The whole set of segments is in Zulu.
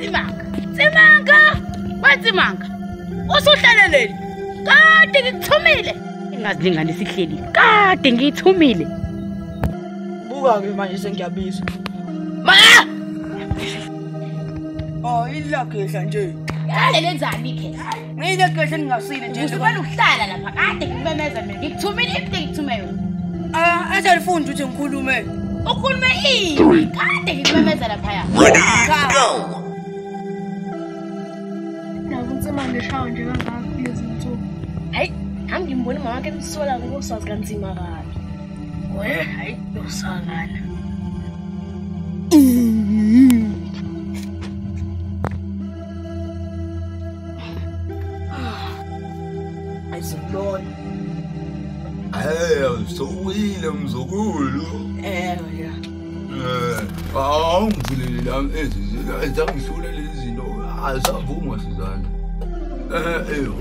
Tsimanga. Watsimanga. Usuhlaleleni. Kade ngikuthumile. Ingazilinganisa ihleli. Kade ngithumile. Buka ke manje sengiyabizwa. Ma! Oh, ilakehla nje. Yale lenzani ke? Mina kehla ningasile nje. Usubona ukuhlala lapha. Kade ngimemeza mina. Ngikuthumile into engithume yona. Asalifunda ukuthi ngikhulume. Ukhulume ini? Kade ngimemeza lapha ya. Go. Tsimanga shawo nje kangaka kulezi zinsuku. Hayi, hamba ngimbona mama wakhe emsola ngosazi kanzima kabi. We, hayi, usakala. Ayisibona. Sowile mzukulu. Ya. Ngivulele la ezangisula lezi zinto asavuma sizana.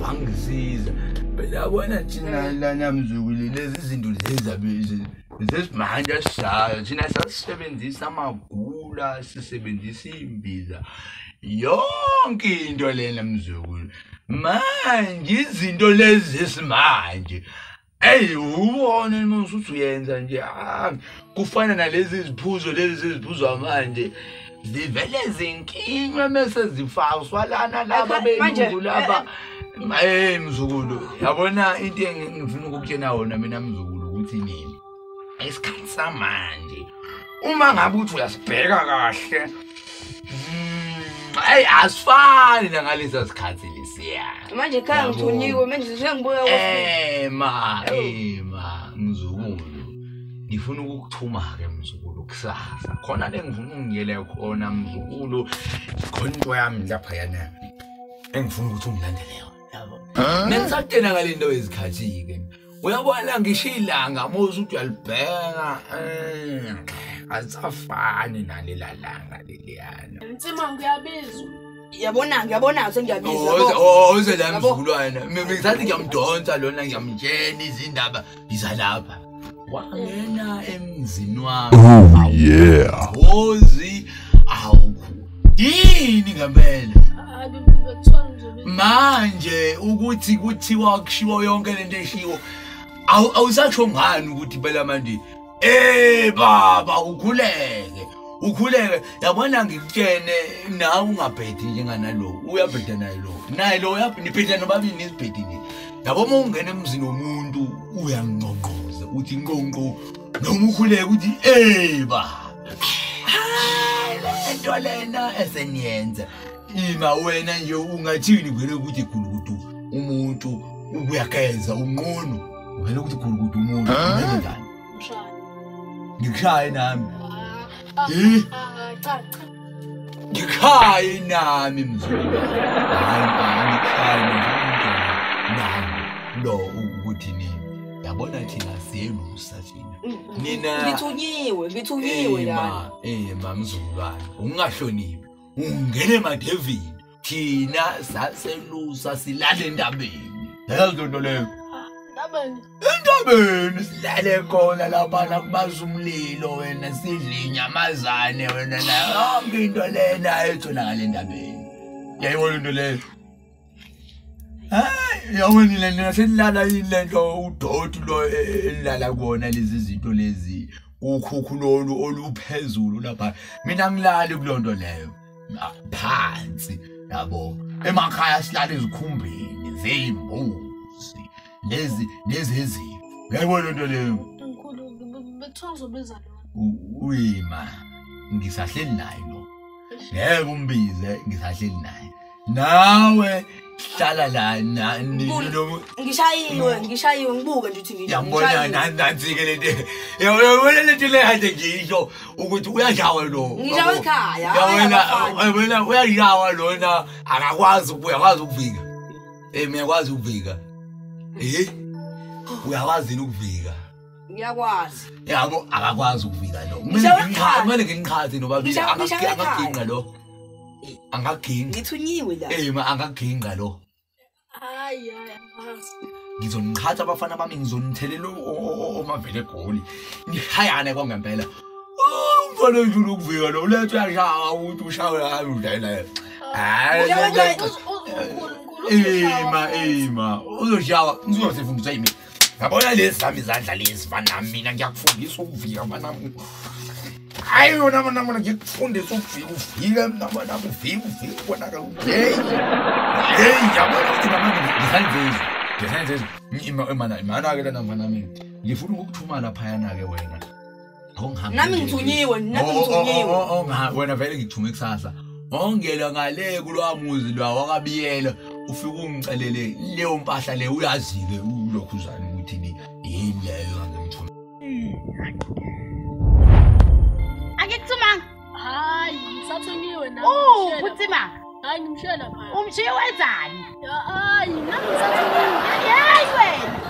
Wangisiza. Phela yabona thina lana mzukulu lezi zinto lezi zesimanje sishayo thina sasisebenzisa amagula sisebenzisa imbiza yonke into lena mzukulu manje izinto lezi zesimanje ubone manje uthi uyenza nje kufana nalezi ziphuzo lezi ziphuzwa manje zivele zinkinga mase zifakwa lana laba belungu laba mzukulu yabona into engifuna ukukutshena wona mina mzukulu ukuthi nini isikhathi samanje uma ngabe uthi uyasibheka kahle asifani nangalesa sikhathi lesiya Manje ekhaya ngithunyiwe manje sengibuya mzukulu ngifuna ukukuthuma ke mzukulu kusasa khona le ngifuna ungiyele khona mzukulu khona into yami lapha yana engifuna ukuthi ungilandele yabo nengisatena ngale nto ezikhathi ke uyabona ngishilanga moza uthi uyalibheka asafani nalela langa leliyana Tsimanga uyabizwa. Ngiyabona sengiyabizwa. Uze la mzukulwana ngithathi ngiyamdonsa lona ngiyamtshela izindaba izalapha wangena emzini wami hozi awukho yini ngempela manje ukuthi kuthiwa kushiwo yonke lento eshiwo awusatsho ngani ukuthi phela manje baba ukhuleke yabona ngikutshene nawe ungabhedi njenganalo uyabheda naye lo nibheda nobabini isibhedini yabo uma ungena emzini womuntu uyangqonqoza uthi nqonqo noma ukhuleke uthi baba lento lena eseniyenza ima wena nje ungathini vele ukuthi khulukudu umuntu ubuyakeza unqono vele ukuthi khulukudu umuntu njani ngikhaye nami Cha. ngikhaye nami mzulu ngikhaye nami lo ukuthi nini yabona thina siyelusa thina nina ngithunyiwe la mzulwane ungahloniphi ungene emadevini thina saselusa silale endabeni yazi into leyo endabeni silale khona lapha nakubaza umlilo wena sidle inyamazane wena na yonke into lena etholakala endabeni yayibona into leyo yawona lena senilala ilento udoti lo elala kubona lezi zinto lezi ukhukhu lolu oluphezulu lapha mina ngilali kulonto leyo phansi yabo emakhaya silala ezikhumbeni zeyimbuzi lezi uyayibona into leyo Mkhulu bethonzobeza lo. uyima ngisahleli naye lo ngeke umbize ngisahleli naye nawe hlala la ngishayiwe ngibuke nje uthi yambona nantsike lento yabona lento le hade ngisho ukuthi uyadlawa lo ngishawe ekhaya yabona uyadlawa lona akakwazi ukuvika uyakwazi ukuvika uyakwazi ukuvika ngiyakwazi yabo akakwazi ukuvika lo kumele nginqhaze nobabili angaginqa lo angaginqa ngithunyiwe la angaginqa lo Hayi. ngizonqhatha abafana bami ngizonithelela omavele egoli ngihayane kwangempela umfana nje ukuvika lo letho uyashawa ukuthi ushawe hayi udlayela Ema uzoshawa ngizosifundisa yimi yabona lezi zami izandla lezi bana mina ngiyakufundisa ukuvika bana hayi yona mina ngikufundisa ukuvika bana uvika bonaka hey yabona ukuthi mama ngisanzwe imana ke lana mfana mina ngifuna ukukuthuma lapha yana ke wena awungihambi nami ngithunyiwe wena vele ngithume kusasa ongela ngale kulwamuzi lwawakabiyela ufika ungicelele leyo mpahla le uyazike ulokhuzana ukuthi ni yini leyo ngimthuma Angikuthumanga. Hayi, ngisathunyiwe nami. Phuthima. Hayi ngimshela phaya. Umshiye wenzani? Hayi, nami ngisathunyiwe. Hayi wena.